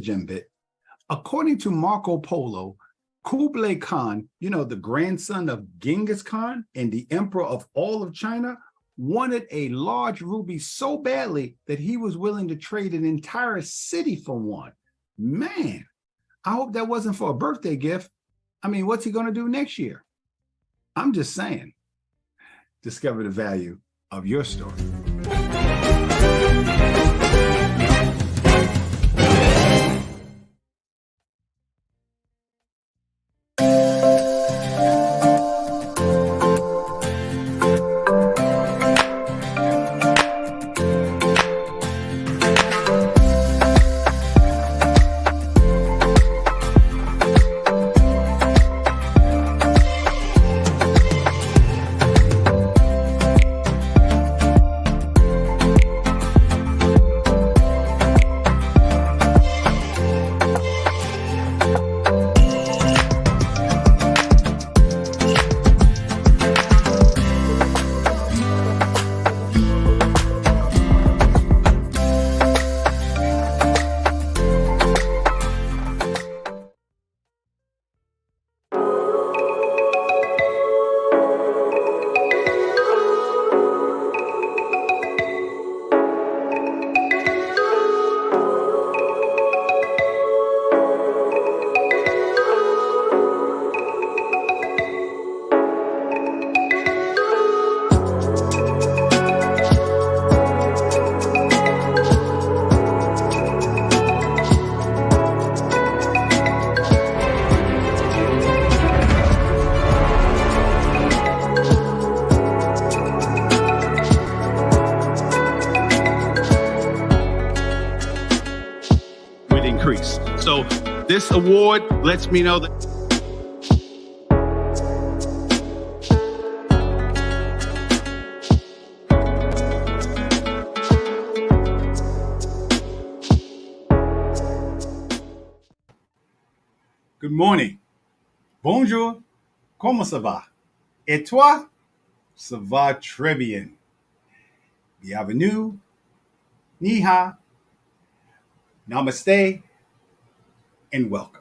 gem bit. According to Marco Polo, Kublai Khan, the grandson of Genghis Khan and the emperor of all of China, wanted a large ruby so badly that he was willing to trade an entire city for one. Man, I hope that wasn't for a birthday gift. I mean, what's he going to do next year? I'm just saying. Discover the value of your story. Increase. So this award lets me know that good morning. Bonjour. Comment ça va? Et toi? Ça va très bien. Bienvenue. Ni hao. Namaste. And welcome.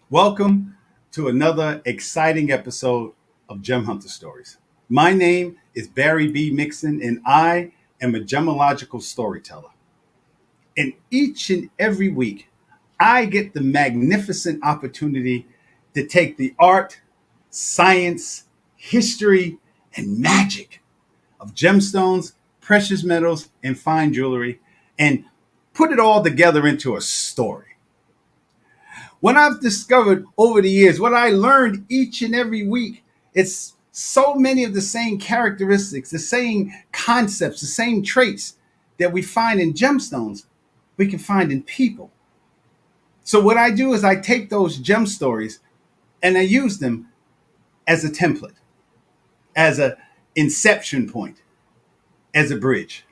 Welcome to another exciting episode of Gem Hunter Stories. My name is Barry B. Mixon, and I am a gemological storyteller. And each and every week, I get the magnificent opportunity to take the art, science, history, and magic of gemstones, precious metals, and fine jewelry, and put it all together into a story. What I've discovered over the years, what I learned each and every week, it's so many of the same characteristics, the same concepts, the same traits that we find in gemstones, we can find in people. So what I do is I take those gem stories and I use them as a template, as an inception point, as a bridge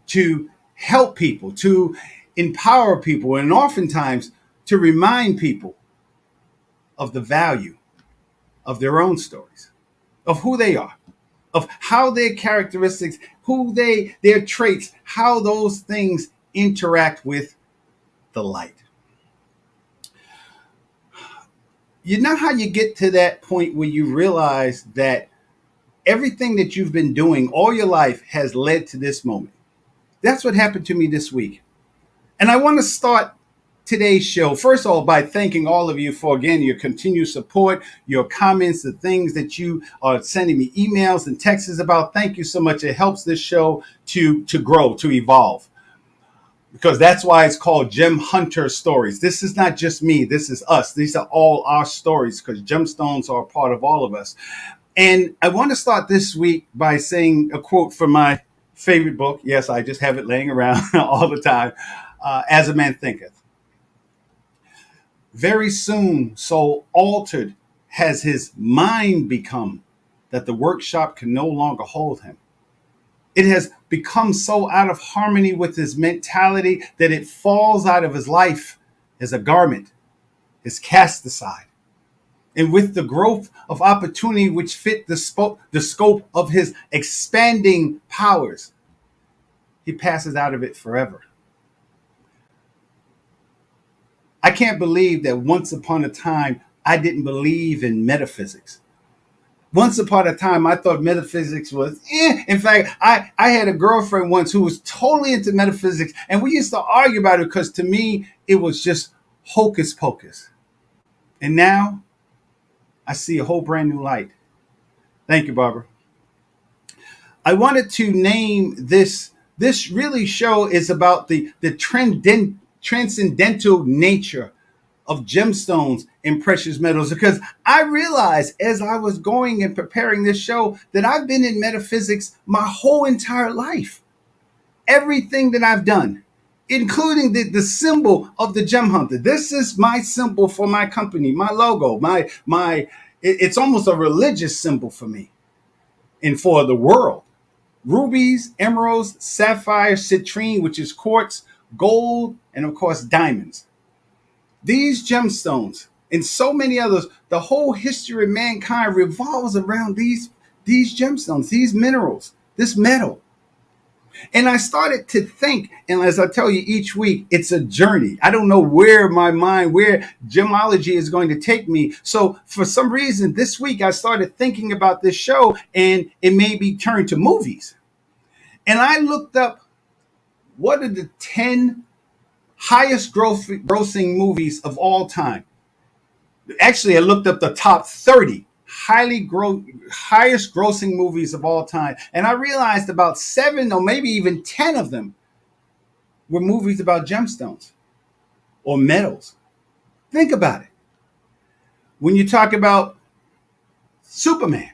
to help people, to empower people, and oftentimes to remind people of the value of their own stories, of who they are, of how their characteristics, their traits, how those things interact with the light. You know how you get to that point where you realize that everything that you've been doing all your life has led to this moment. That's what happened to me this week. And I want to start today's show, first of all, by thanking all of you for, again, your continued support, your comments, the things that you are sending me emails and texts about. Thank you so much. It helps this show to grow, to evolve, because that's why it's called Gem Hunter Stories. This is not just me. This is us. These are all our stories, because gemstones are a part of all of us. And I want to start this week by saying a quote from my favorite book. Yes, I just have it laying around all the time. As a Man Thinketh. Very soon, so altered has his mind become that the workshop can no longer hold him. It has become so out of harmony with his mentality that it falls out of his life as a garment, is cast aside. And with the growth of opportunity which fit the scope of his expanding powers, he passes out of it forever. I can't believe that once upon a time I didn't believe in metaphysics. Once upon a time, I thought metaphysics was, eh. In fact, I had a girlfriend once who was totally into metaphysics, and we used to argue about it because to me, it was just hocus pocus. And now I see a whole brand new light. Thank you, Barbara. I wanted to name this. This really show is about the transcendental nature of gemstones and precious metals, because I realized as I was going and preparing this show that I've been in metaphysics my whole entire life. Everything that I've done, including the symbol of the gem hunter. This is my symbol for my company, my logo, it's almost a religious symbol for me and for the world. Rubies, emeralds, sapphires, citrine, which is quartz, gold, and of course diamonds. These gemstones and so many others, the whole history of mankind revolves around these gemstones, these minerals, this metal. And I started to think, and as I tell you each week, it's a journey. I don't know where gemology is going to take me. So for some reason, this week I started thinking about this show, and it made me turn to movies. And I looked up what are the 10 highest grossing movies of all time. Actually, I looked up the top 30 highest grossing movies of all time. And I realized about 7 or maybe even 10 of them were movies about gemstones or metals. Think about it. When you talk about Superman,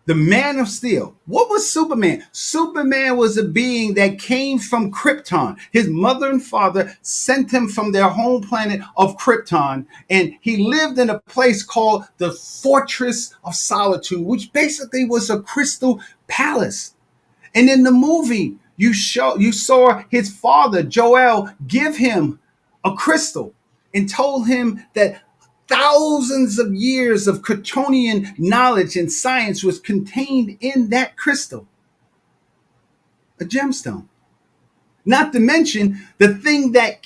the Man of Steel. What was Superman? Superman was a being that came from Krypton. His mother and father sent him from their home planet of Krypton, and he lived in a place called the Fortress of Solitude, which basically was a crystal palace. And in the movie, you saw his father, Jor-El, give him a crystal and told him that thousands of years of Kryptonian knowledge and science was contained in that crystal, a gemstone. Not to mention the thing that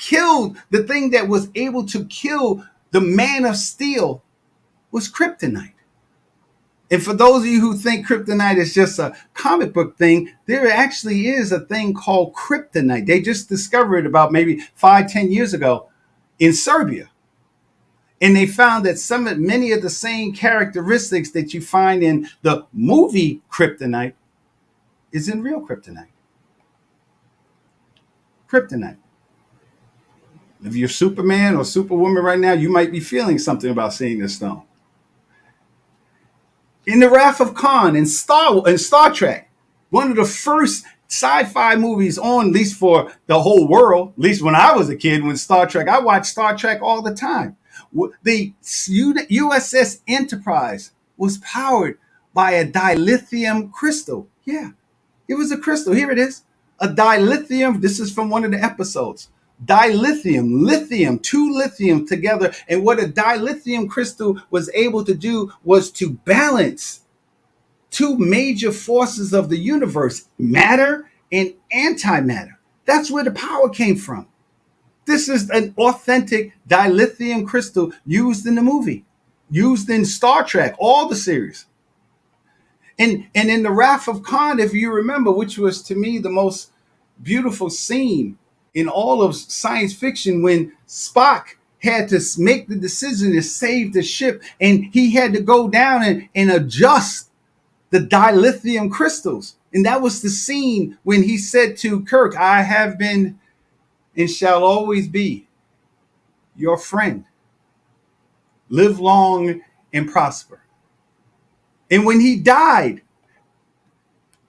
was able to kill the Man of Steel was kryptonite. And for those of you who think kryptonite is just a comic book thing, there actually is a thing called kryptonite. They just discovered it about maybe 5-10 years ago in Serbia. And they found that many of the same characteristics that you find in the movie Kryptonite is in real kryptonite. Kryptonite. If you're Superman or Superwoman right now, you might be feeling something about seeing this stone. In The Wrath of Khan and Star Trek, one of the first sci-fi movies on, at least for the whole world, at least when I was a kid, I watched Star Trek all the time. The USS Enterprise was powered by a dilithium crystal. Yeah, it was a crystal. Here it is. A dilithium. This is from one of the episodes. Dilithium, two lithium together. And what a dilithium crystal was able to do was to balance two major forces of the universe, matter and antimatter. That's where the power came from. This is an authentic dilithium crystal used in the movie, used in Star Trek, all the series. And in The Wrath of Khan, if you remember, which was to me the most beautiful scene in all of science fiction, when Spock had to make the decision to save the ship, and he had to go down and adjust the dilithium crystals. And that was the scene when he said to Kirk, "I have been and shall always be your friend. Live long and prosper." And when he died,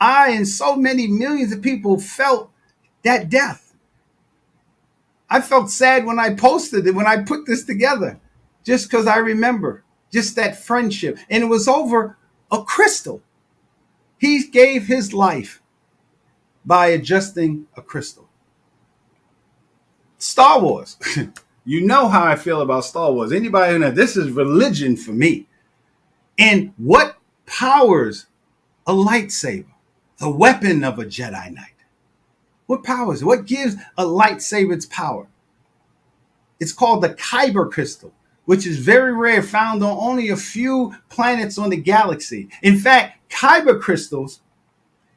I and so many millions of people felt that death. I felt sad when I posted it, when I put this together, just because I remember just that friendship. And it was over a crystal. He gave his life by adjusting a crystal. Star Wars. You know how I feel about Star Wars. Anybody who knows, this is religion for me. And what powers a lightsaber? The weapon of a Jedi Knight. What powers it? What gives a lightsaber its power? It's called the Kyber crystal, which is very rare, found on only a few planets on the galaxy. In fact, Kyber crystals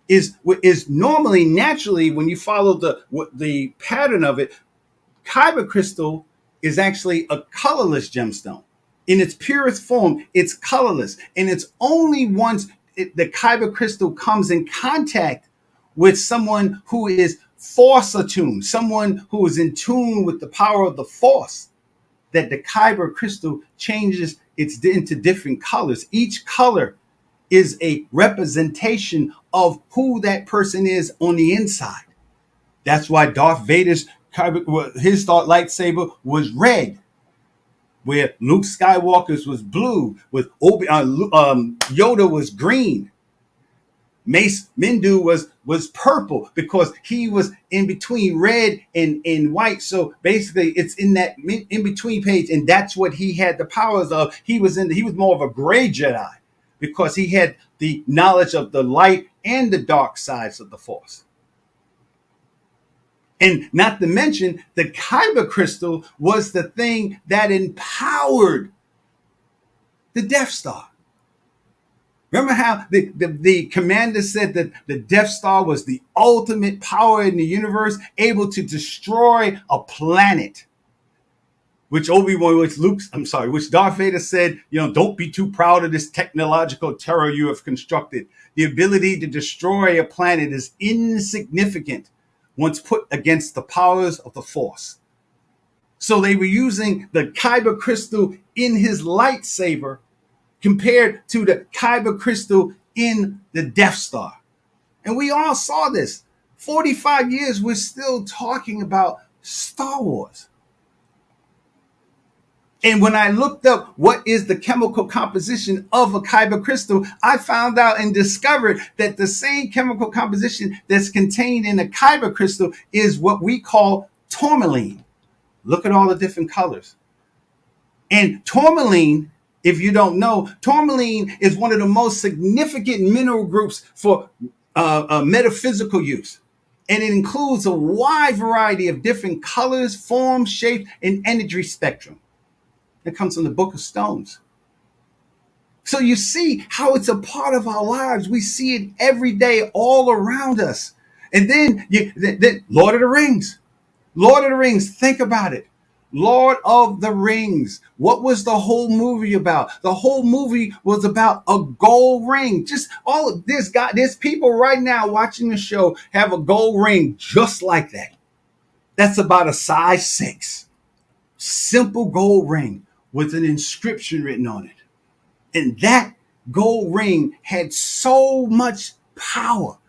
is normally naturally, when you follow the pattern of it, Kyber crystal is actually a colorless gemstone. In its purest form, it's colorless, and it's only once the Kyber crystal comes in contact with someone who is force attuned, someone who is in tune with the power of the force, that the Kyber crystal changes into different colors. Each color is a representation of who that person is on the inside. That's why Darth Vader's his lightsaber was red, where Luke Skywalker's was blue, with Yoda was green. Mace Windu was purple because he was in between red and white. So basically, it's in that in between page, and that's what he had the powers of. He was more of a gray Jedi because he had the knowledge of the light and the dark sides of the Force. And not to mention, the Kyber crystal was the thing that empowered the Death Star. Remember how the commander said that the Death Star was the ultimate power in the universe, able to destroy a planet? Which Darth Vader said, don't be too proud of this technological terror you have constructed. The ability to destroy a planet is insignificant once put against the powers of the Force. So they were using the Kyber crystal in his lightsaber compared to the Kyber crystal in the Death Star. And we all saw this. 45 years, we're still talking about Star Wars. And when I looked up what is the chemical composition of a Kyber crystal, I found out and discovered that the same chemical composition that's contained in a Kyber crystal is what we call tourmaline. Look at all the different colors. And tourmaline, if you don't know, tourmaline is one of the most significant mineral groups for metaphysical use. And it includes a wide variety of different colors, forms, shapes, and energy spectrum. It comes from the Book of Stones. So you see how it's a part of our lives. We see it every day all around us. And then Lord of the Rings. Lord of the Rings, think about it. Lord of the Rings. What was the whole movie about? The whole movie was about a gold ring. Just all of this guy, there's people right now watching the show have a gold ring just like that. That's about a size 6. Simple gold ring with an inscription written on it. And that gold ring had so much power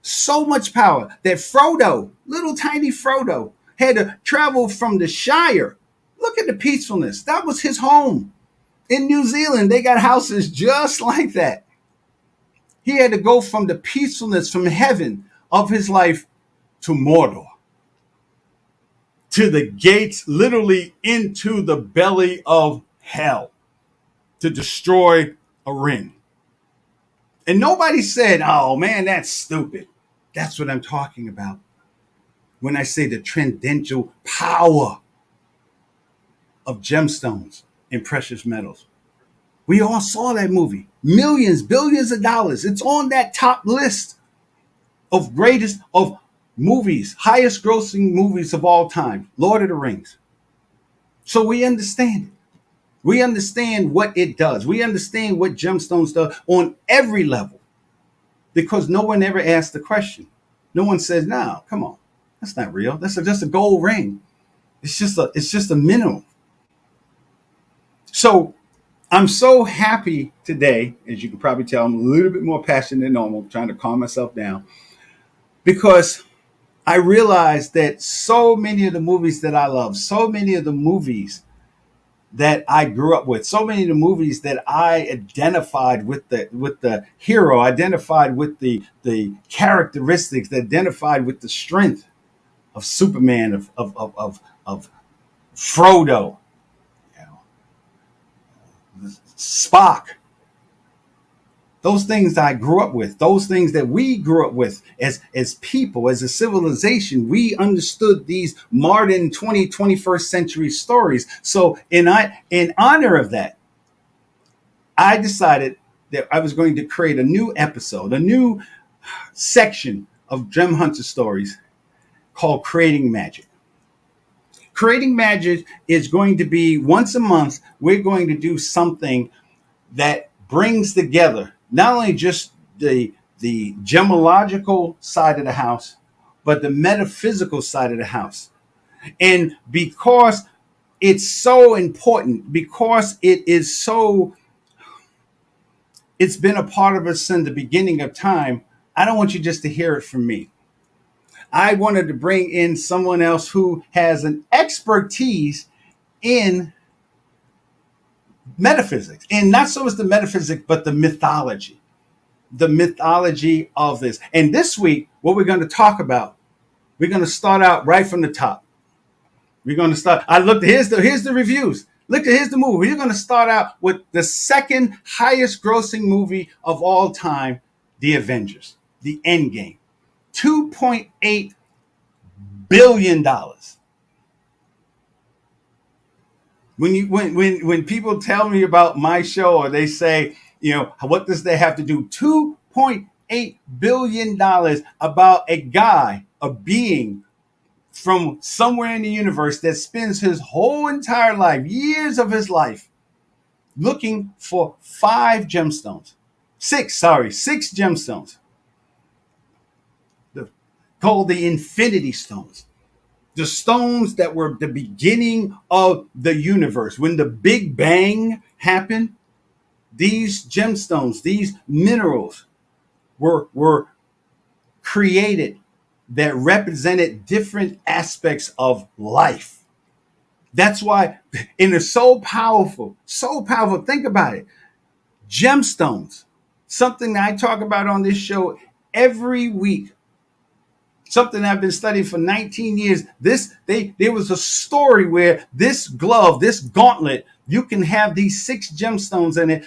that Frodo, little tiny Frodo, had to travel from the Shire. Look at the peacefulness. That was his home. In New Zealand, they got houses just like that. He had to go from the peacefulness from heaven of his life to Mordor, to the gates, literally into the belly of hell, to destroy a ring. And nobody said, oh man, that's stupid. That's what I'm talking about when I say the transcendental power of gemstones and precious metals. We all saw that movie. Millions, billions of dollars. It's on that top list of greatest of movies, highest grossing movies of all time, Lord of the Rings. So we understand it. We understand what it does. We understand what gemstones do on every level, because no one ever asked the question. No one says, no, come on, that's not real. That's just a gold ring. It's just a mineral. So I'm so happy today, as you can probably tell, I'm a little bit more passionate than normal, trying to calm myself down, because I realized that so many of the movies that I love, so many of the movies that I grew up with, so many of the movies that I identified with the hero, identified with the characteristics, identified with the strength of Superman, of Frodo, Spock, those things I grew up with, those things that we grew up with as people, as a civilization. We understood these modern 21st century stories. So in honor of that, I decided that I was going to create a new episode, a new section of Gem Hunter Stories called Creating Magic. Creating Magic is going to be once a month. We're going to do something that brings together not only just the gemological side of the house, but the metaphysical side of the house. And because it's so important, because it's been a part of us since the beginning of time, I don't want you just to hear it from me. I wanted to bring in someone else who has an expertise in metaphysics, and not so much the metaphysics, but the mythology of this. And this week, what we're going to talk about, we're going to start out right from the top. We're going to start. I looked. Here's the reviews. Here's the movie. We're going to start out with the second highest grossing movie of all time, The Avengers, The Endgame, $2.8 billion. When people tell me about my show, or they say, what does they have to do? $2.8 billion about a guy, a being from somewhere in the universe that spends his whole entire life, years of his life, looking for six gemstones, called the Infinity Stones. The stones that were the beginning of the universe. When the Big Bang happened, these gemstones, these minerals were created that represented different aspects of life. That's why, and it's so powerful, so powerful. Think about it. Gemstones, something that I talk about on this show every week. Something I've been studying for 19 years. There was a story where this glove, this gauntlet, you can have these 6 gemstones in it,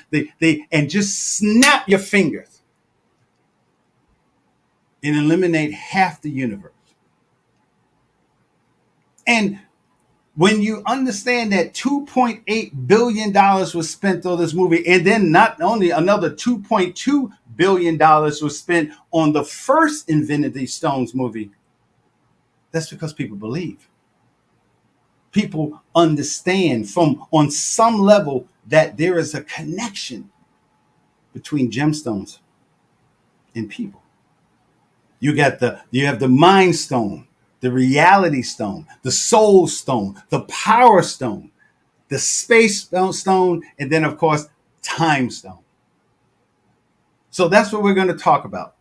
and just snap your fingers and eliminate half the universe. And when you understand that $2.8 billion was spent on this movie, and then not only another $2.2 billion was spent on the first Infinity Stones movie, that's because people believe. People understand on some level that there is a connection between gemstones and people. You have the Mind Stone, the Reality Stone, the Soul Stone, the Power Stone, the Space Stone, and then of course Time Stone. So that's what we're going to talk about.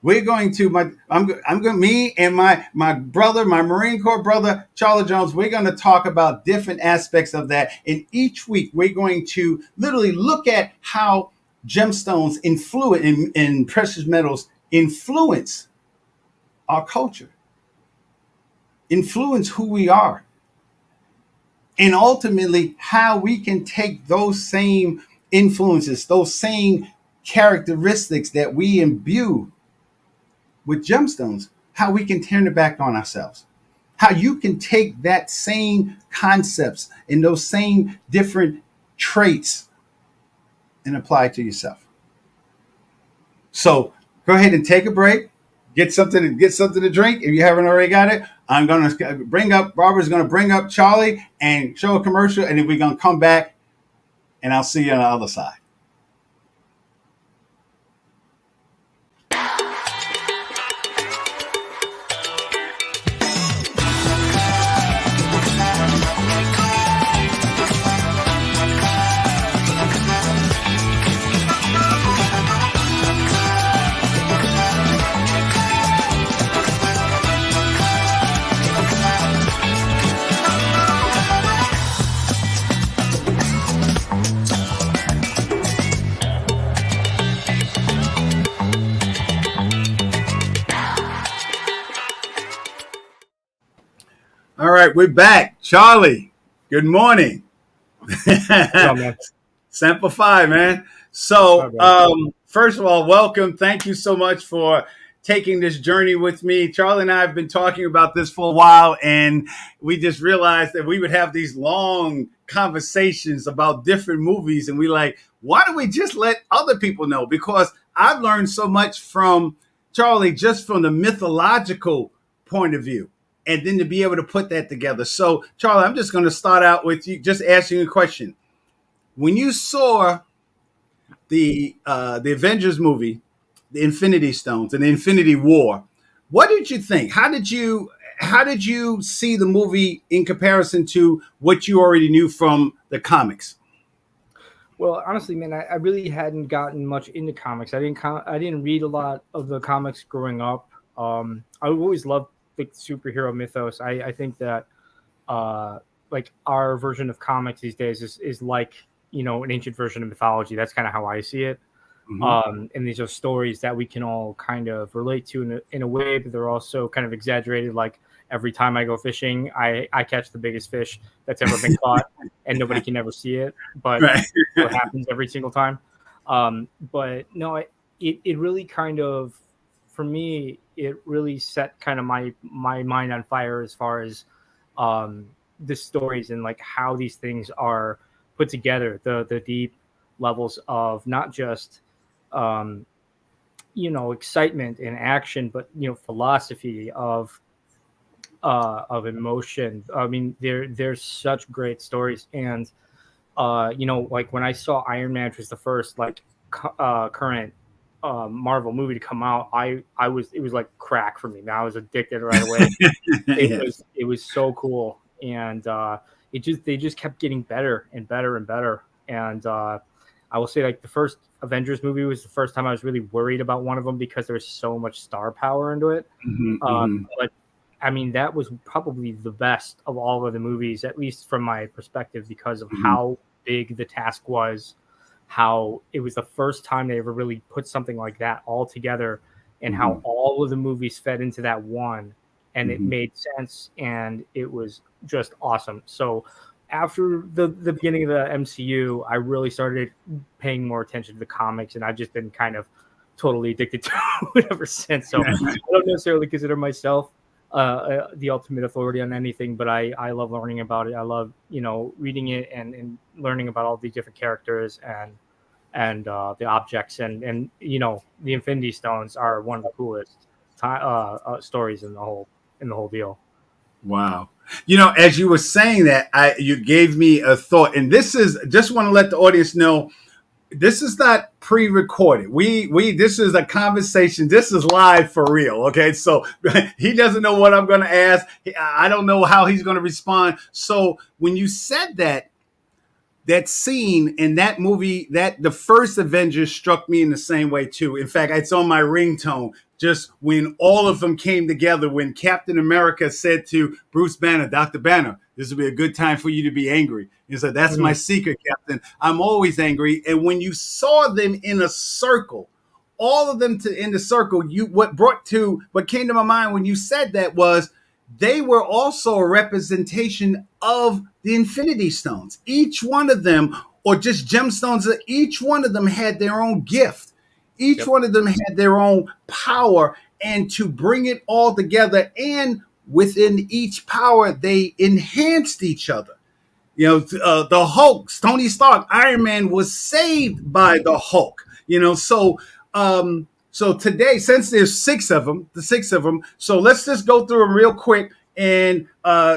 We're going to me and my brother, my Marine Corps brother, Charlie Jones, we're going to talk about different aspects of that. And each week we're going to literally look at how gemstones and precious metals influence our culture, influence who we are, and ultimately how we can take those same influences, those same characteristics that we imbue with gemstones, how we can turn it back on ourselves. How you can take that same concepts and those same different traits and apply it to yourself. So go ahead and take a break. Get something to drink. If you haven't already got it, Barbara's going to bring up Charlie and show a commercial, and then we're going to come back, and I'll see you on the other side. All right, we're back. Charlie, good morning. Sample 5, man. So First of all, welcome. Thank you so much for taking this journey with me. Charlie and I have been talking about this for a while, and we just realized that we would have these long conversations about different movies. And we like, why don't we just let other people know? Because I've learned so much from Charlie just from the mythological point of view. And then to be able to put that together. So, Charlie, I'm just going to start out with you, just asking you a question. When you saw the Avengers movie, the Infinity Stones and the Infinity War, what did you think? How did you see the movie in comparison to what you already knew from the comics? Well, honestly, man, I really hadn't gotten much into comics. I didn't read a lot of the comics growing up. I always loved the superhero mythos. I think that uh, like our version of comics these days is like an ancient version of mythology. That's kind of how I see it. Mm-hmm. And these are stories that we can all kind of relate to in a way, but they're also kind of exaggerated. Like every time I go fishing, I catch the biggest fish that's ever been caught, and nobody can ever see it, but Right. it happens every single time. But no, it really kind of, for me, it really set kind of my mind on fire as far as um, the stories and like how these things are put together, the deep levels of not just um, excitement and action, but philosophy of emotion. I mean, there's such great stories, and like when I saw Iron Man, which was the first like current Marvel movie to come out, it was like crack for me. Now I was addicted right away. Yes. It was so cool, and they just kept getting better and better and better. And I will say, like, the first Avengers movie was the first time I was really worried about one of them because there was so much star power into it. Mm-hmm, mm-hmm, But I mean, that was probably the best of all of the movies, at least from my perspective, because of mm-hmm, how big the task was, how it was the first time they ever really put something like that all together, and mm-hmm, how all of the movies fed into that one, and it mm-hmm. made sense, and it was just awesome. So after the beginning of the MCU, I really started paying more attention to the comics, and I've just been kind of totally addicted to it ever since. So I don't necessarily consider myself the ultimate authority on anything, but I love learning about it. I love reading it and learning about all these different characters and the objects and the Infinity Stones are one of the coolest stories in the whole deal. Wow. As you were saying that, you gave me a thought, and this is just want to let the audience know this is not pre-recorded. We this is a conversation. This is live for real. Okay, so he doesn't know what I'm going to ask. I don't know how he's going to respond. So when you said that scene in that movie, that the first Avengers struck me in the same way too. In fact, it's on my ringtone. Just when all of them came together, when Captain America said to Bruce Banner, Dr. Banner, this would be a good time for you to be angry. He said, that's my Mhm. secret, Captain. I'm always angry. And when you saw them in a circle, all of them in the circle, what came to my mind when you said that was they were also a representation of the Infinity Stones. Each one of them, or just gemstones, each one of them had their own gift. Each Yep. one of them had their own power, and to bring it all together, and within each power, they enhanced each other. The Hulk, Tony Stark, Iron Man was saved by the Hulk. So today, since there's the 6 of them, so let's just go through them real quick. And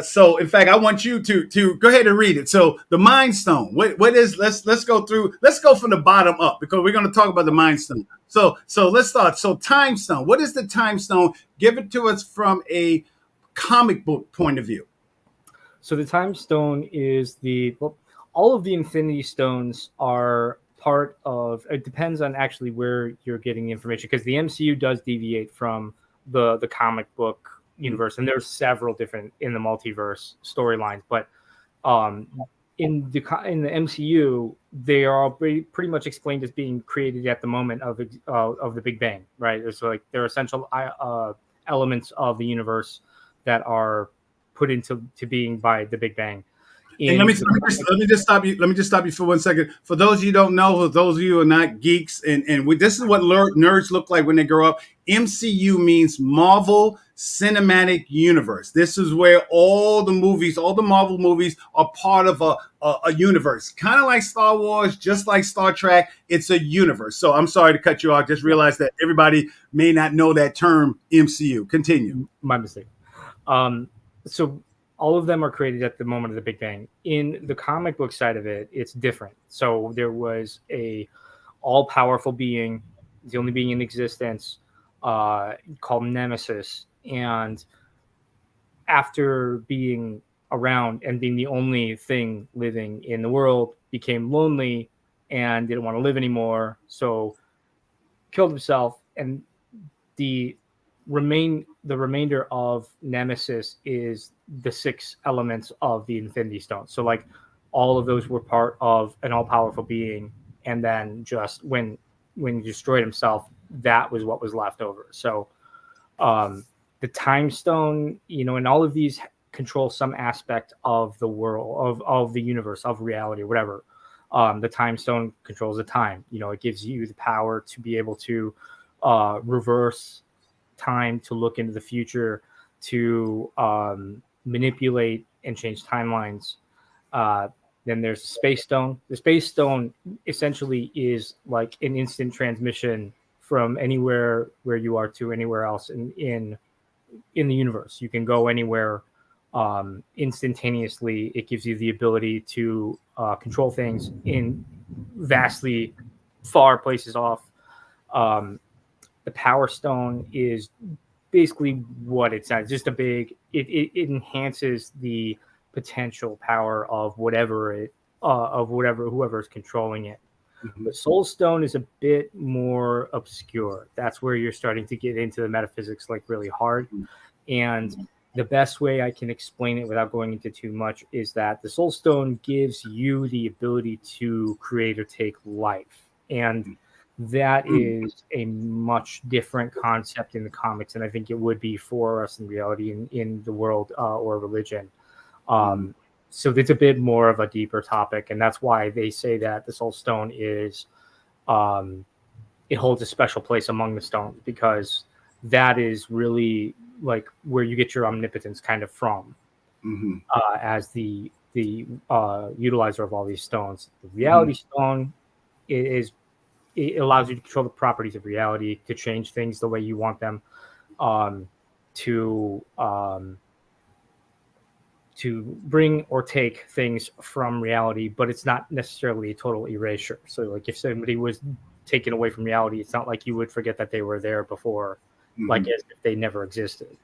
so, in fact, I want you to go ahead and read it. So, the Mind Stone. What is? Let's go through. Let's go from the bottom up because we're going to talk about the Mind Stone. So let's start. So, Time Stone. What is the Time Stone? Give it to us from a comic book point of view. So the Time Stone is all of the Infinity Stones are part of. It depends on actually where you're getting the information because the MCU does deviate from the comic book universe, and there's several different in the multiverse storylines. But um, in the MCU, they are all pretty much explained as being created at the moment of the Big Bang, right? So like they're essential elements of the universe that are put into being by the Big Bang. And let in me the let me just stop you. Let me just stop you for 1 second. For those of you who don't know, for those of you who are not geeks, this is what nerds look like when they grow up. MCU means Marvel Cinematic Universe. This is where all the Marvel movies are part of a universe, kind of like Star Wars, just like Star Trek. It's a universe. So I'm sorry to cut you off. Just realize that everybody may not know that term MCU. Continue. My mistake. So all of them are created at the moment of the Big Bang. In the comic book side of it, it's different. So there was a all-powerful being, the only being in existence, called Nemesis, and after being around and being the only thing living in the world, became lonely and didn't want to live anymore, so killed himself. And the remainder of Nemesis is the 6 elements of the Infinity Stone. So like all of those were part of an all-powerful being, and then just when he destroyed himself, that was what was left over. So the Time Stone, and all of these control some aspect of the world, of the universe, of reality, or whatever. The Time Stone controls the time. It gives you the power to be able to reverse time, to look into the future, to manipulate and change timelines. Then there's the Space Stone. The Space Stone essentially is like an instant transmission from anywhere where you are to anywhere else in the universe. You can go anywhere instantaneously. It gives you the ability to control things in vastly far places off. The Power Stone is basically what it's at. Just it enhances the potential power of whoever is controlling it. Mm-hmm. The Soul Stone is a bit more obscure. That's where you're starting to get into the metaphysics like really hard. And the best way I can explain it without going into too much is that the Soul Stone gives you the ability to create or take life. And that is a much different concept in the comics than I think it would be for us in reality in the world or religion. So it's a bit more of a deeper topic, and that's why they say that the Soul Stone is it holds a special place among the stones, because that is really like where you get your omnipotence kind of from, as the utilizer of all these stones. The Reality Stone it allows you to control the properties of reality, to change things the way you want them, to bring or take things from reality, but it's not necessarily a total erasure. So like if somebody was taken away from reality, it's not like you would forget that they were there before, like as if they never existed.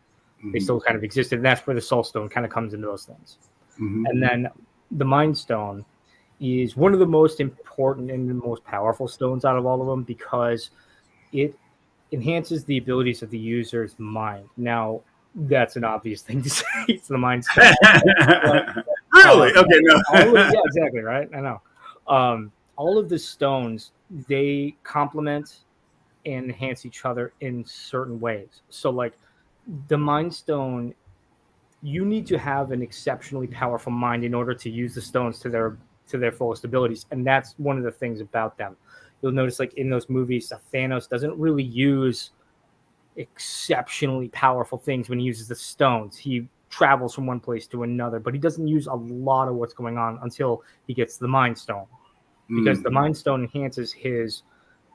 They still kind of existed. And that's where the Soul Stone kind of comes into those things. And then the Mind Stone is one of the most important and the most powerful stones out of all of them, because it enhances the abilities of the user's mind. Now, that's an obvious thing to say. It's the Mind Stone. Really? Okay, no. Yeah, exactly, right? I know. All of the stones, they complement and enhance each other in certain ways. So, like, the Mind Stone, you need to have an exceptionally powerful mind in order to use the stones to their fullest abilities, and that's one of the things about them. You'll notice, like in those movies, Thanos doesn't really use exceptionally powerful things when he uses the stones. He travels from one place to another, but he doesn't use a lot of what's going on until he gets the Mind Stone, because the Mind Stone enhances his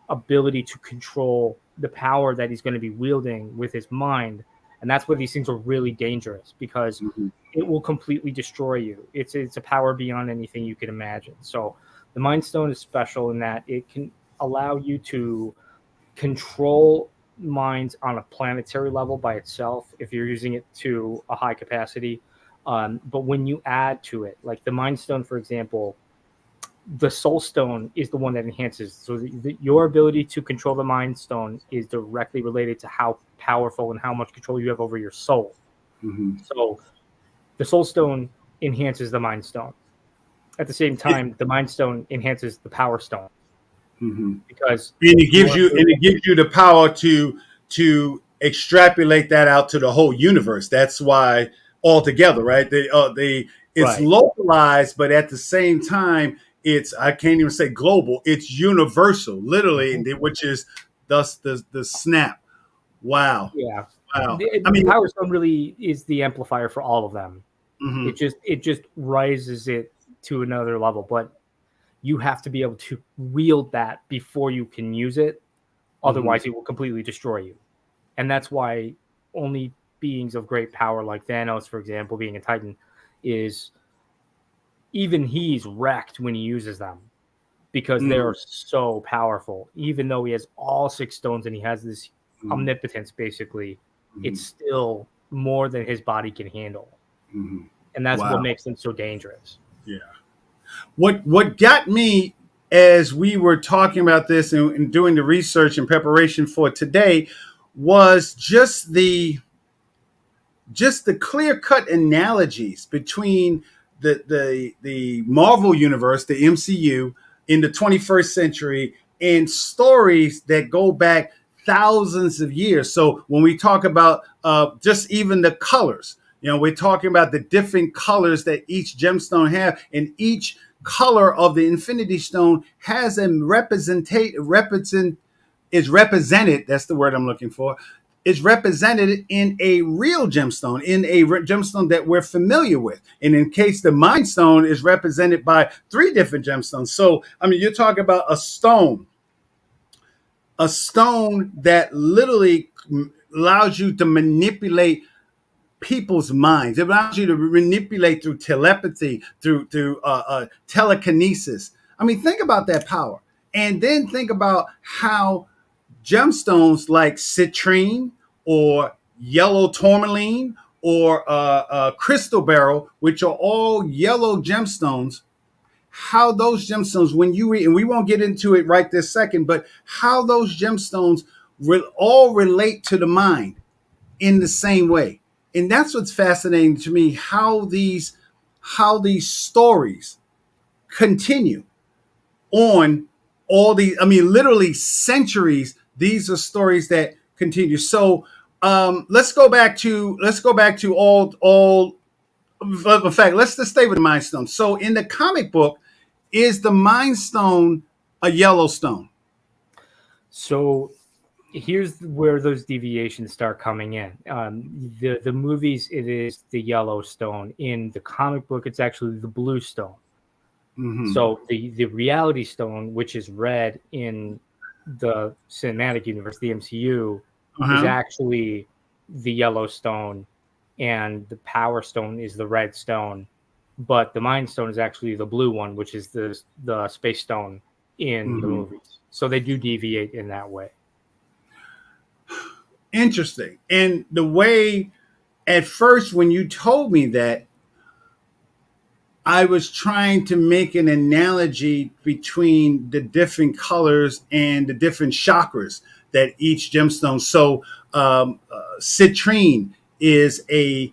ability to control the power that he's going to be wielding with his mind. And that's where these things are really dangerous, because it will completely destroy you. It's a power beyond anything you can imagine. So the Mind Stone is special in that it can allow you to control minds on a planetary level by itself if you're using it to a high capacity. But when you add to it, like the Mind Stone, for example, the Soul Stone is the one that enhances. So your ability to control the Mind Stone is directly related to how powerful and how much control you have over your soul. So the Soul Stone enhances the Mind Stone. At the same time, the Mind Stone enhances the Power Stone. Because it gives you the power to extrapolate that out to the whole universe. That's why altogether, right? It's Right. localized, but at the same time, it's, I can't even say global. It's universal, literally, Mhm. which is thus the snap. Wow, Yeah. wow. I The mean, Power Stone really is the amplifier for all of them. mhm, It just rises it to another level, but you have to be able to wield that before you can use it. mhm, Otherwise, it will completely destroy you. And that's why only beings of great power, like Thanos, for example, being a Titan, is even he's wrecked when he uses them because they mhm, are so powerful. Even though he has all 6 stones and he has this mhm, omnipotence, basically, it's mhm, still more than his body can handle. mhm. And that's what Wow. makes them so dangerous. Yeah. What got me as we were talking about this and doing the research in preparation for today was just the clear cut analogies between the Marvel universe, the MCU, in the 21st century, and stories that go back thousands of years. So when we talk about just even the colors, we're talking about the different colors that each gemstone have, and each color of the Infinity Stone has a represent is represented. That's the word I'm looking for. Is represented in a real gemstone, in a gemstone that we're familiar with. And in case the Mind Stone is represented by 3 different gemstones. So, I mean, you're talking about a stone that literally allows you to manipulate people's minds. It allows you to manipulate through telepathy, through telekinesis. I mean, think about that power, and then think about how gemstones like citrine or yellow tourmaline or crystal beryl, which are all yellow gemstones, how those gemstones, when you read, and we won't get into it right this second, but how those gemstones will all relate to the mind in the same way. And that's what's fascinating to me, how these stories continue on all these, I mean, literally centuries. These are stories that continue. So let's go back to all in fact, let's just stay with the Mind Stone. So in the comic book, is the Mind Stone a Yellowstone? So here's where those deviations start coming in. The movies, it is the Yellowstone. In the comic book, it's actually the Blue Stone. Mm-hmm. So the Reality Stone, which is red in the cinematic universe, the MCU, is Uh-huh. actually the Yellow Stone, and the Power Stone is the red stone. But the Mind Stone is actually the blue one, which is the Space Stone in the Mm-hmm. movies. So they do deviate in that way. Interesting. And the way, at first, when you told me that, I was trying to make an analogy between the different colors and the different chakras that each gemstone. So, citrine is a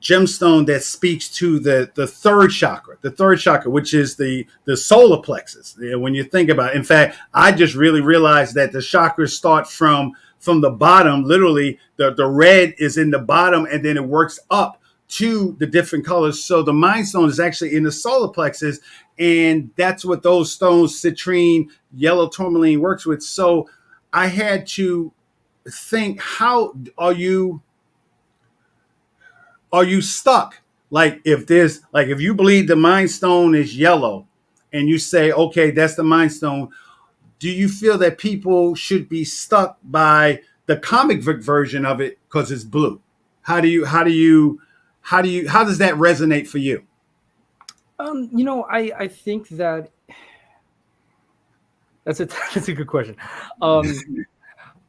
gemstone that speaks to the third chakra, which is the solar plexus. When you think about it. In fact, I just really realized that the chakras start from the bottom. Literally, the red is in the bottom, and then it works up to the different colors. So the Mind Stone is actually in the solar plexus, and that's what those stones, citrine, yellow tourmaline, works with. So I had to think, how are you stuck? Like, if you believe the Mind Stone is yellow, and you say, okay, that's the Mind Stone, do you feel that people should be stuck by the comic book version of it because it's blue? How does that resonate for you? I think that that's a that's a good question. Um,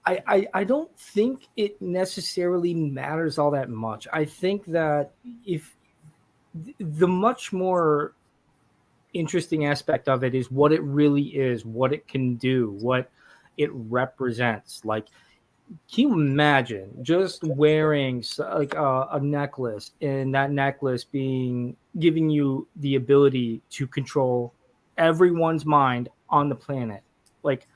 I don't think it necessarily matters all that much. I think that if the much more interesting aspect of it is what it really is, what it can do, what it represents. Like, can you imagine just wearing like a necklace, and that necklace being giving you the ability to control everyone's mind on the planet? Like,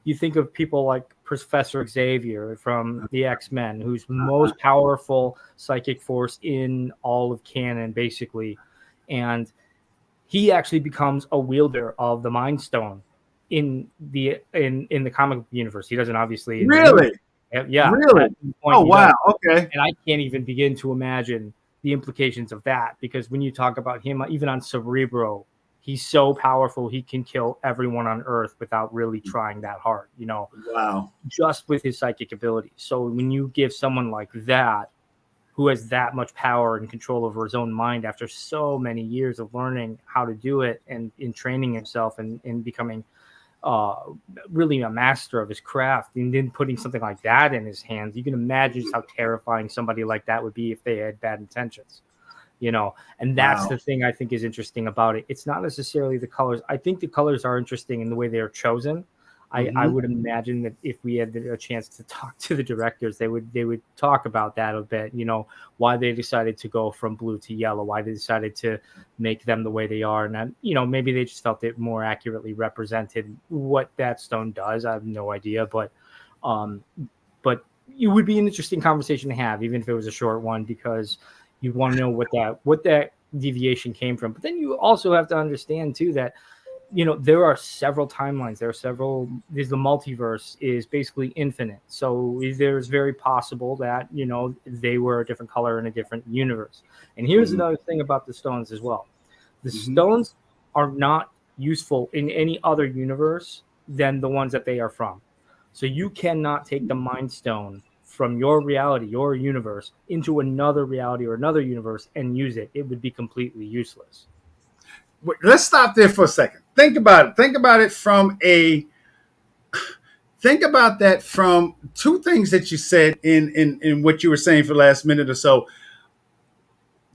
you think of people like Professor Xavier from the X-Men, who's most powerful psychic force in all of canon, basically. and he actually becomes a wielder of the Mind Stone in the comic universe. He doesn't obviously in the movie. Really? Yeah. Really? At one point Oh, he does. wow. Okay. And I can't even begin to imagine the implications of that, because when you talk about him, even on Cerebro, he's so powerful he can kill everyone on Earth without really trying that hard, Wow. just with his psychic abilities. So when you give someone like that, who has that much power and control over his own mind after so many years of learning how to do it and in training himself and becoming really a master of his craft, and then putting something like that in his hands, you can imagine just how terrifying somebody like that would be if they had bad intentions. And that's Wow. the thing I think is interesting about it. It's not necessarily the colors. I think the colors are interesting in the way they are chosen. I would imagine that if we had a chance to talk to the directors, they would talk about that a bit, why they decided to go from blue to yellow, why they decided to make them the way they are. And, maybe they just felt it more accurately represented what that stone does. I have no idea, but it would be an interesting conversation to have, even if it was a short one, because you want to know what that deviation came from. But then you also have to understand too that there are several timelines. The multiverse is basically infinite. So there's very possible that, they were a different color in a different universe. And here's another thing about the stones as well. The stones are not useful in any other universe than the ones that they are from. So you cannot take the Mind Stone from your reality, your universe, into another reality or another universe and use it. It would be completely useless. Let's stop there for a second. Think about it. Think about that from two things that you said in what you were saying for the last minute or so.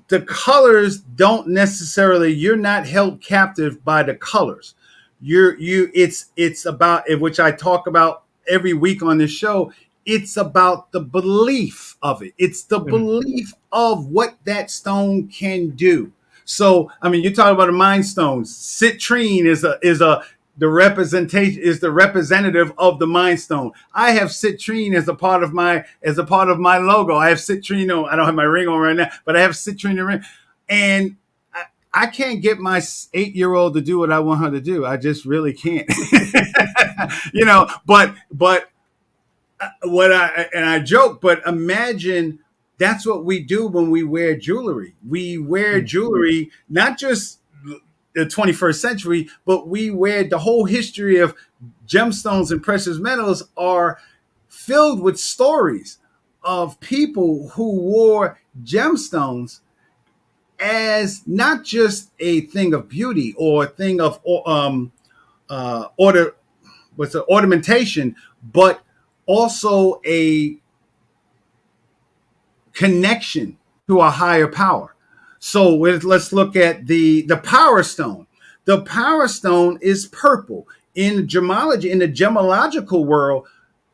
The colors don't necessarily, you're not held captive by the colors. It's about, which I talk about every week on this show. It's about the belief of it. It's the belief of what that stone can do. So, I mean, you talk about the Mind Stones. Citrine is the representative of the Mind Stone. I have citrine as a part of my logo. I have citrine on. I don't have my ring on right now, but I have citrine in the ring, and I can't get my 8-year-old to do what I want her to do. I just really can't. But I joke, but imagine that's what we do when we wear jewelry. We wear jewelry, not just the 21st century, but we wear the whole history of gemstones and precious metals are filled with stories of people who wore gemstones as not just a thing of beauty or a thing of ornamentation, but also a connection to a higher power. So let's look at the Power Stone. The Power Stone is purple. In gemology, in the gemological world,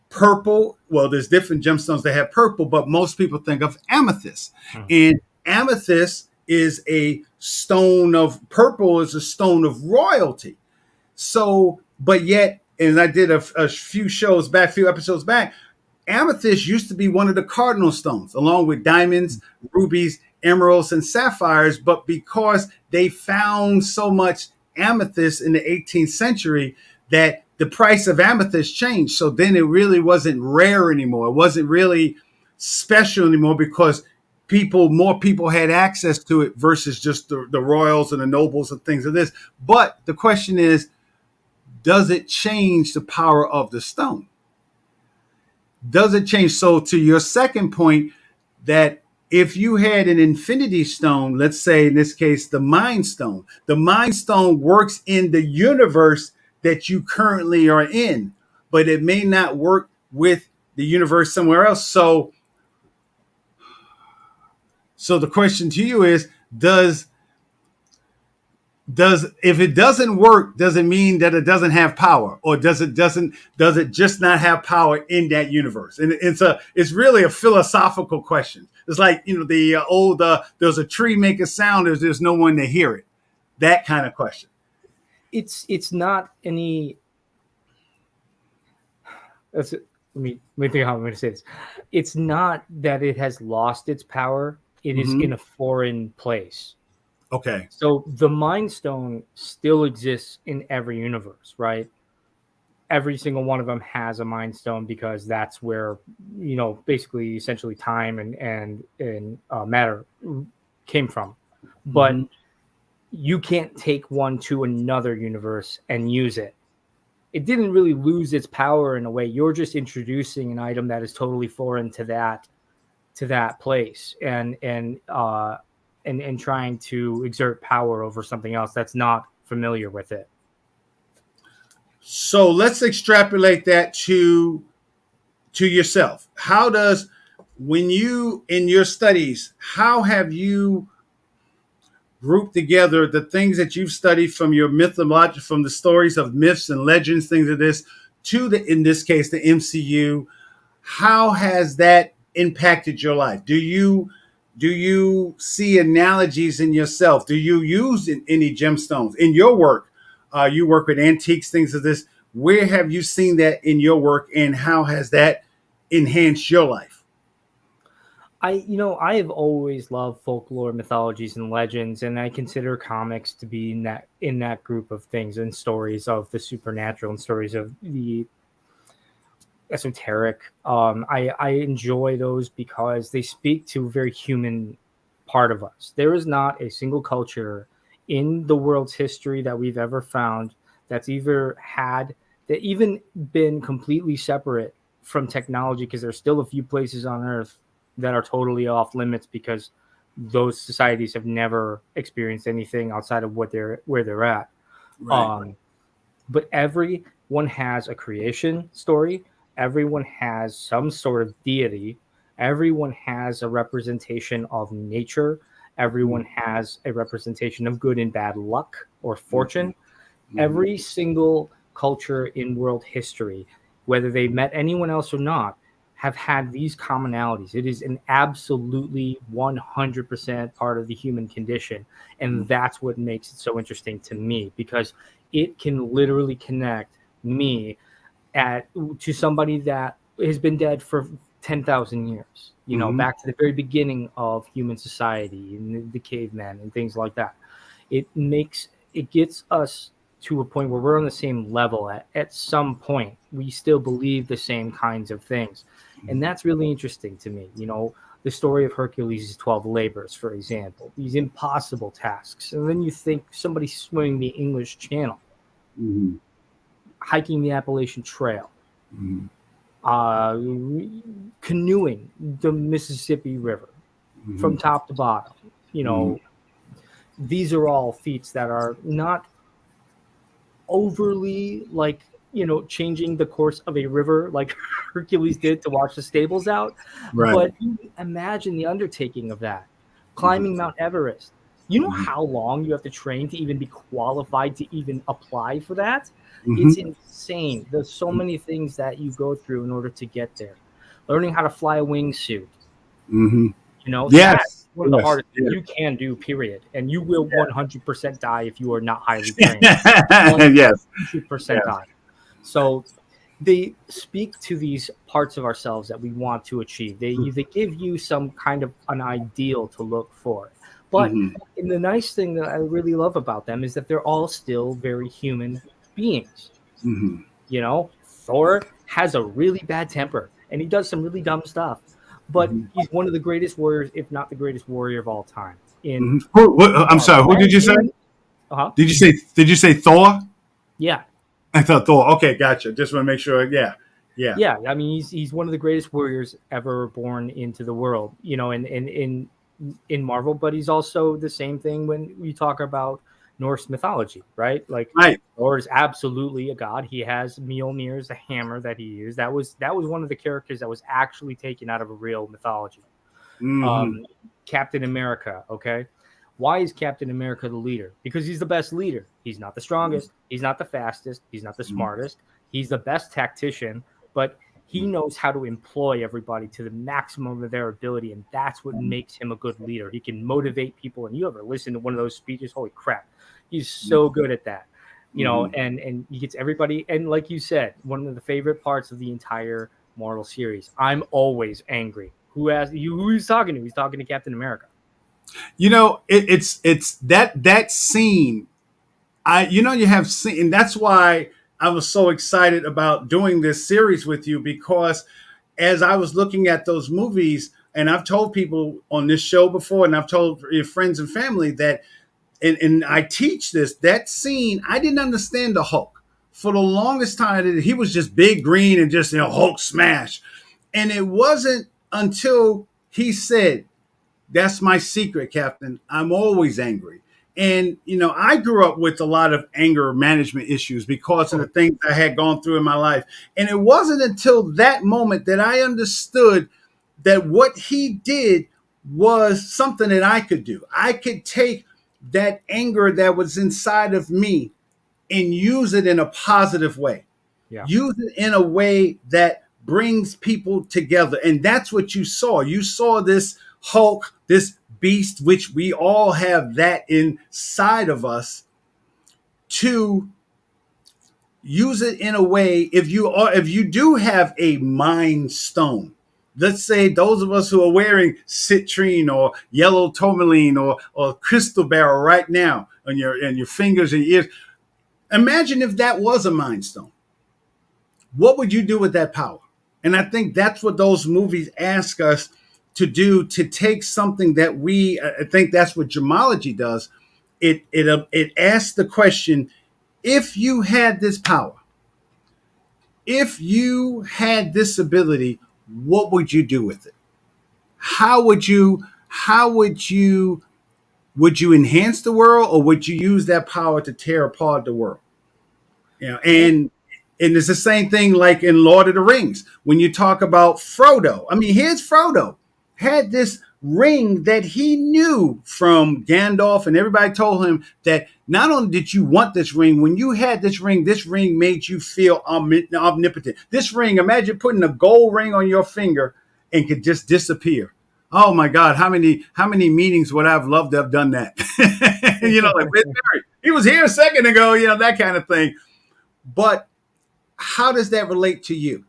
purple, well, there's different gemstones that have purple, but most people think of amethyst. And amethyst is a stone of purple, is a stone of royalty. So, but yet, and I did a few episodes back, amethyst used to be one of the cardinal stones, along with diamonds, rubies, emeralds, and sapphires. But because they found so much amethyst in the 18th century, that the price of amethyst changed. So then it really wasn't rare anymore. It wasn't really special anymore because more people had access to it versus just the royals and the nobles and things of this. But the question is, does it change the power of the stone? Does it change? So to your second point, that if you had an infinity stone, let's say in this case, the Mind Stone works in the universe that you currently are in, but it may not work with the universe somewhere else. So the question to you is, does if it doesn't work, does it mean that it doesn't have power, or does it just not have power in that universe? And it's really a philosophical question. It's like, the old there's a tree make a sound, there's no one to hear it. That kind of question. It's not any. Let me think how I'm going to say this. It's not that it has lost its power. It is in a foreign place. Okay. So the Mind Stone still exists in every universe, right? Every single one of them has a Mind Stone because that's where, basically, essentially, time and matter came from. But Mm-hmm. you can't take one to another universe and use it. It didn't really lose its power in a way. You're just introducing an item that is totally foreign to that place, and trying to exert power over something else that's not familiar with it. So let's extrapolate that to yourself. How does, when you in your studies, how have you grouped together the things that you've studied from your mythology, from the stories of myths and legends, things of this, to the, in this case, the MCU? How has that impacted your life? Do you see analogies in yourself? Do you use any gemstones in your work? You work with antiques, things of this. Where have you seen that in your work, and how has that enhanced your life? I have always loved folklore, mythologies, and legends, and I consider comics to be in that group of things, and stories of the supernatural and stories of the esoteric. I enjoy those because they speak to a very human part of us. There is not a single culture in the world's history that we've ever found that's either had that even been completely separate from technology, because there's still a few places on Earth that are totally off limits because those societies have never experienced anything outside of where they're at. Right. Um, but everyone has a creation story. Everyone has some sort of deity. Everyone has a representation of nature. Everyone has a representation of good and bad luck or Mm-hmm. fortune. Every single culture in world history, whether they met anyone else or not, have had these commonalities. It is an absolutely 100% part of the human condition. And that's what makes it so interesting to me, because it can literally connect me at to somebody that has been dead for 10,000 years, Mm-hmm. back to the very beginning of human society and the caveman and things like that. It gets us to a point where we're on the same level. At some point we still believe the same kinds of things, and that's really interesting to me. The story of Hercules' 12 labors, for example, these impossible tasks, and then you think somebody swimming the English Channel, Mm-hmm. hiking the Appalachian Trail, Mm-hmm. uh, canoeing the Mississippi River Mm-hmm. from top to bottom. You Mm-hmm. know, these are all feats that are not overly, like, changing the course of a river like Hercules did to wash the stables out. Right. But you imagine the undertaking of that. Climbing Mount Everest. You know Mm-hmm. how long you have to train to even be qualified to even apply for that? It's Mm-hmm. insane. There's so many things that you go through in order to get there. Learning how to fly a wingsuit, Mm-hmm. that's Yes. one of the Yes. hardest things Yes. you can do, period. And you will Yeah. 100% die if you are not highly trained. Yes. 100% Yes. die. So they speak to these parts of ourselves that we want to achieve. They give you some kind of an ideal to look for. But Mm-hmm. and the nice thing that I really love about them is that they're all still very human beings. Mm-hmm. Thor has a really bad temper and he does some really dumb stuff, but Mm-hmm. he's one of the greatest warriors, if not the greatest warrior of all time in Mm-hmm. I'm sorry. Marvel. Who did you say? Uh-huh. Did you say? Did you say Thor? Yeah. I thought Thor. Okay, gotcha. Just want to make sure. Yeah. Yeah. Yeah, I mean, he's one of the greatest warriors ever born into the world, in Marvel. But he's also the same thing when we talk about Norse mythology, right? Like, Right. Thor is absolutely a god. He has Mjolnir, the hammer that he used. That was one of the characters that was actually taken out of a real mythology. Mm-hmm. Um, Captain America, okay. Why is Captain America the leader? Because he's the best leader. He's not the strongest. He's not the fastest. He's not the smartest. He's the best tactician, but he knows how to employ everybody to the maximum of their ability, and that's what makes him a good leader. He can motivate people, and you ever listen to one of those speeches? Holy crap, he's so good at that. Mm-hmm. And he gets everybody. And like you said, one of the favorite parts of the entire Marvel series, I'm always angry. Who asked you? Who he's talking to? He's talking to Captain America. It's that scene. You have seen, and that's why I was so excited about doing this series with you, because as I was looking at those movies, and I've told people on this show before, and I've told your friends and family that, and I teach this, that scene, I didn't understand the Hulk. For the longest time, he was just big green and just, Hulk smash. And it wasn't until he said, "That's my secret, Captain. I'm always angry." And, I grew up with a lot of anger management issues because of the things I had gone through in my life. And it wasn't until that moment that I understood that what he did was something that I could do. I could take that anger that was inside of me and use it in a positive way. Yeah. Use it in a way that brings people together. And that's what you saw. You saw this Hulk, this beast, which we all have that inside of us, to use it in a way. If you do have a mind stone, let's say those of us who are wearing citrine or yellow tourmaline or crystal barrel right now on your fingers and ears, imagine if that was a mind stone. What would you do with that power? And I think that's what those movies ask us to do, to take something that I think that's what gemology does. It asks the question: if you had this power, if you had this ability, what would you do with it? How would you enhance the world, or would you use that power to tear apart the world? And it's the same thing like in Lord of the Rings. When you talk about Frodo, I mean, here's Frodo, had this ring that he knew from Gandalf, and everybody told him that not only did you want this ring, when you had this ring made you feel omnipotent. This ring, imagine putting a gold ring on your finger and could just disappear. Oh my God, how many meetings would I have loved to have done that? Like, he was here a second ago, that kind of thing. But how does that relate to you?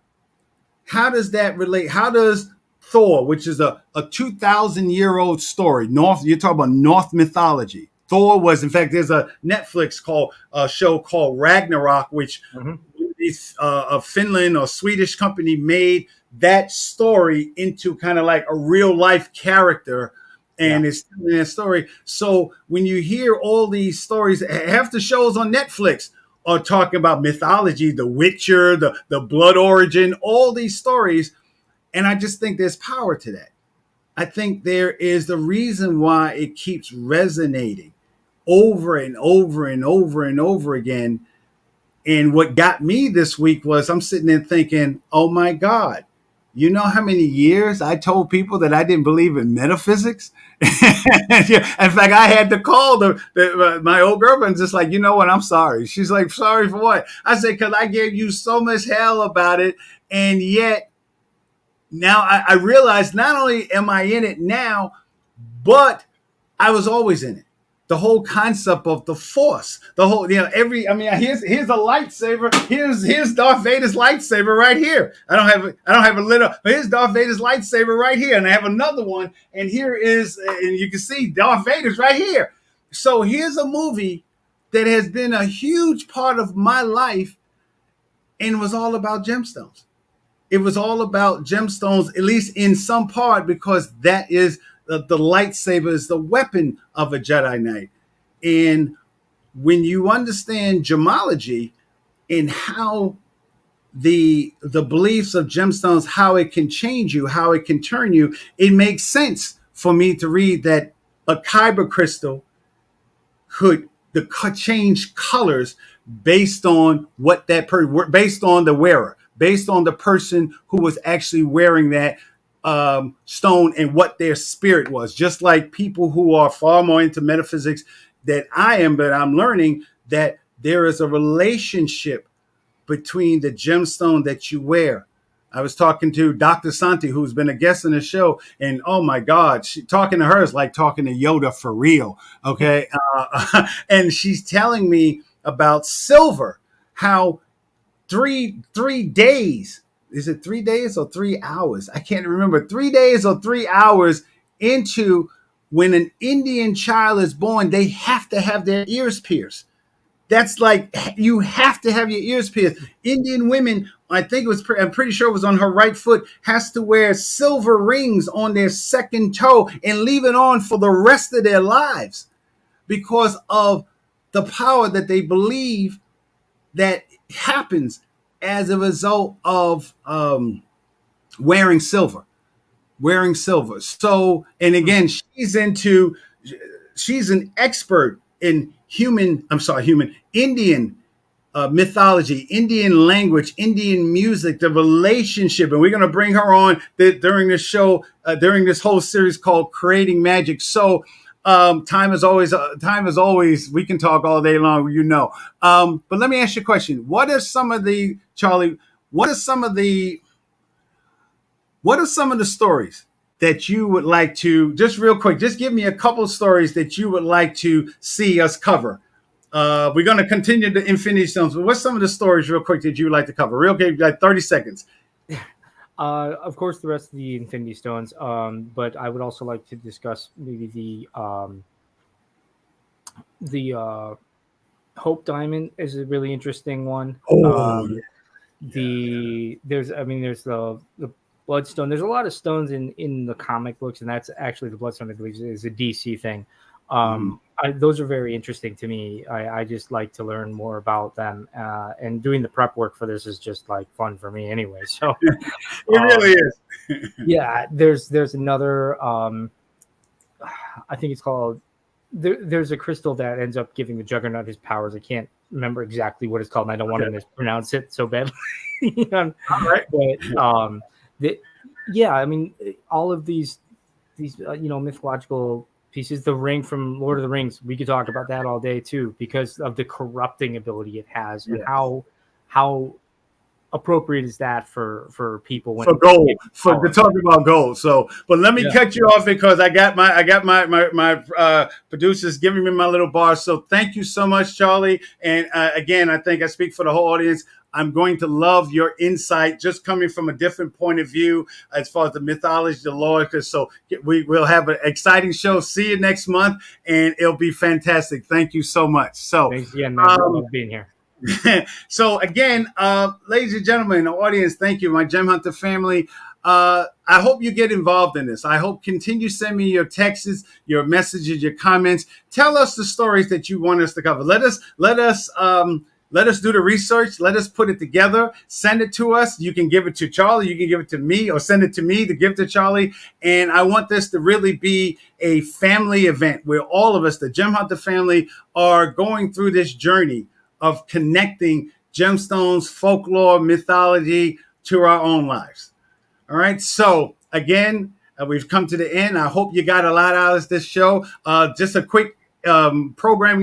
How does that relate? How does Thor, which is a 2,000-year-old story, you're talking about North mythology. Thor was, in fact, there's a Netflix show called Ragnarok, which a Finland or Swedish company made that story into kind of like a real life character. And it's telling that story. So when you hear all these stories, half the shows on Netflix are talking about mythology, The Witcher, the Blood Origin, all these stories. And I just think there's power to that. I think there is the reason why it keeps resonating over and over and over and over again. And what got me this week was I'm sitting there thinking, oh my God, you know how many years I told people that I didn't believe in metaphysics? In fact, I had to call my old girlfriend, just like, you know what, I'm sorry. She's like, sorry for what? I said, because I gave you so much hell about it. And yet now I realize not only am I in it now, but I was always in it. The whole concept of the Force, the whole, here's a lightsaber. Here's Darth Vader's lightsaber right here. I don't have it lit up, but here's Darth Vader's lightsaber right here, and I have another one, and here is, and you can see Darth Vader's right here. So here's a movie that has been a huge part of my life, and was all about gemstones. It was all about gemstones, at least in some part, because that is the lightsaber is the weapon of a Jedi Knight. And when you understand gemology and how the beliefs of gemstones, how it can change you, how it can turn you, it makes sense for me to read that a kyber crystal could change colors based on what based on the wearer, based on the person who was actually wearing that stone and what their spirit was. Just like people who are far more into metaphysics than I am, but I'm learning that there is a relationship between the gemstone that you wear. I was talking to Dr. Santi, who's been a guest on the show, and oh my God, talking to her is like talking to Yoda for real. Okay. And she's telling me about silver, how 3 days, is it 3 days or 3 hours? I can't remember. 3 days or 3 hours into when an Indian child is born, they have to have their ears pierced. That's like, you have to have your ears pierced. Indian women, I think it was, I'm pretty sure it was on her right foot, has to wear silver rings on their second toe and leave it on for the rest of their lives because of the power that they believe that happens as a result of wearing silver. Wearing silver. So, and again, she's an expert in Indian mythology, Indian language, Indian music, the relationship. And we're going to bring her on during this show, during this whole series called Creating Magic. So, time is always, we can talk all day long, you know. But let me ask you a question. What are some of the stories that you would like to, just real quick, just give me a couple stories that you would like to see us cover? We're going to continue the Infinity Stones, but what's some of the stories real quick that you would like to cover? Real quick, like 30 seconds. Of course, the rest of the Infinity Stones, but I would also like to discuss maybe the Hope Diamond is a really interesting one. There's the Bloodstone. There's a lot of stones in the comic books, and that's actually the Bloodstone, I believe, is a DC thing. Those are very interesting to me. I just like to learn more about them, and doing the prep work for this is just like fun for me anyway. So it really is. Yeah, there's another. I think it's called. There's a crystal that ends up giving the Juggernaut his powers. I can't remember exactly what it's called, and I don't want to mispronounce it so badly. All right. But yeah, I mean, all of these mythological pieces. The ring from Lord of the Rings, we could talk about that all day too, because of the corrupting ability it has, and how appropriate is that for people when to talk about gold. So, but let me cut you off because I got my producers giving me my little bar. So thank you so much, Charlie. And again, I think I speak for the whole audience. I'm going to love your insight, just coming from a different point of view as far as the mythology, the lore. So we will have an exciting show. See you next month, and it'll be fantastic. Thank you so much. So thanks again, man. I love being here. So again, ladies and gentlemen, the audience, thank you, my Gem Hunter family. I hope you get involved in this. I hope continue send me your texts, your messages, your comments. Tell us the stories that you want us to cover. Let us do the research. Let us put it together. Send it to us. You can give it to Charlie. You can give it to me, or send it to me to give to Charlie. And I want this to really be a family event where all of us, the Gem Hunter family, are going through this journey of connecting gemstones, folklore, mythology to our own lives. All right. So again, we've come to the end. I hope you got a lot out of this show. Just a quick program,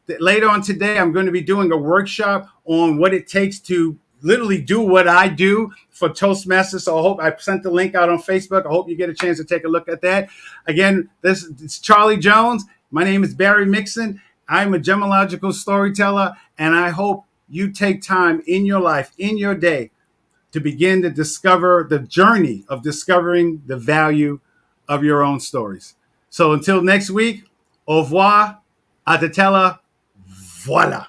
that later on today, I'm going to be doing a workshop on what it takes to literally do what I do for Toastmasters. So I hope I sent the link out on Facebook. I hope you get a chance to take a look at that. Again, it's Charlie Jones. My name is Barry Mixon. I'm a gemological storyteller, and I hope you take time in your life, in your day, to begin to discover the journey of discovering the value of your own stories. So until next week, au revoir, à te tella, voilà.